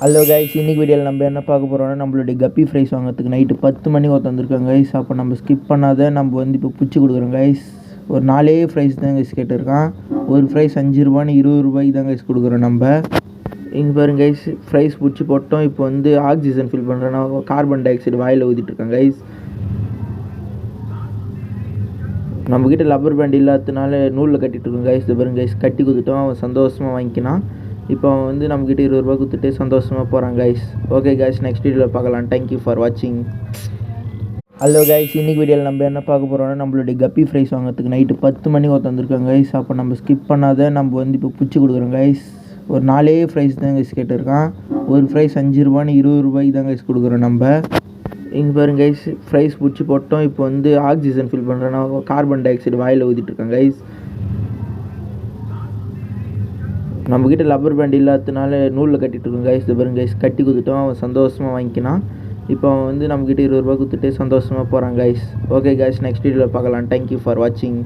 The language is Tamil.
ஹலோ கைஸ், இன்றைக்கி வீடியோவில் நம்ம என்ன பார்க்க போகிறோம்னா நம்மளுடைய கப்பி ஃப்ரைஸ் வாங்கிறதுக்கு நைட்டு 10 மணிக்கு வந்திருக்கோம் கைஸ். அப்போ நம்ம ஸ்கிப் பண்ணாத நம்ம வந்து இப்போ பிடிச்சி கொடுக்குறோம் கைஸ். ஒரு 4 ஃப்ரைஸ் தான் கைஸ் கேட்டிருக்கான். ஒரு ஃப்ரைஸ் 5 ரூபான்னு 20 ரூபாய்க்கு தான் கைஸ் கொடுக்குறோம் நம்ம. இங்கே பாருங்க கைஸ், ஃப்ரைஸ் பிடிச்சி போட்டோம். இப்போ வந்து ஆக்சிஜன் ஃபில் பண்ணுறேன்னா கார்பன் டை ஆக்சைடு வாயில் ஊற்றிட்டுருக்கேன் கைஸ். நம்மக்கிட்ட லப்பர் பேண்ட் இல்லாததுனால நூலில் கட்டிகிட்ருக்கோம் கைஸ். இது பாருங்க கைஸ், கட்டி கொடுத்துட்டோம். அவன் சந்தோஷமாக வாங்கிக்கினான். இப்போ அவன் வந்து நம்மக்கிட்ட 20 ரூபா கொடுத்துட்டு சந்தோஷமாக போகிறான் கைஸ். ஓகே கைஸ், நெக்ஸ்ட் வீடியோவில் பார்க்கலாம். தேங்க்யூ ஃபார் வாட்சிங். ஹலோ கைஸ், இன்றைக்கி வீடியோவில் நம்ம என்ன பார்க்க போகிறோம்னா நம்மளுடைய கப்பி ஃப்ரைஸ் வாங்கிறதுக்கு நைட்டு 10 மணிக்கு வந்திருக்கோம் கைஸ். அப்போ நம்ம ஸ்கிப் பண்ணாத நம்ம வந்து இப்போ பிடிச்சி கொடுக்குறோம் கைஸ். ஒரு 4 ஃப்ரைஸ் தான் கைஸ் கேட்டிருக்கான். ஒரு ஃப்ரைஸ் 5 ரூபான்னு 20 ரூபாய்க்கு தான் கைஸ் கொடுக்குறோம் நம்ம. இங்கே பாருங்க கைஸ், ஃப்ரைஸ் பிடிச்சி போட்டோம். இப்போ வந்து ஆக்சிஜன் ஃபில் பண்ணுறேன்னா கார்பன் டை ஆக்சைடு வாயில் ஊற்றிட்டுருக்கேன் கைஸ். நம்மக்கிட்ட லப்பர் பேண்ட் இல்லாததுனால நூலில் கட்டிகிட்ருக்கோம் கைஸ். இது பாருங்க கைஸ், கட்டி கொடுத்துட்டோம். அவன் சந்தோஷமாக வாங்கிக்கினான். இப்போ அவன் வந்து நம்மக்கிட்ட 20 ரூபா கொடுத்துட்டு சந்தோஷமாக போகிறான் கைஸ். ஓகே கைஸ், நெக்ஸ்ட் வீடியோவில் பார்க்கலாம். தேங்க்யூ ஃபார் வாட்சிங்.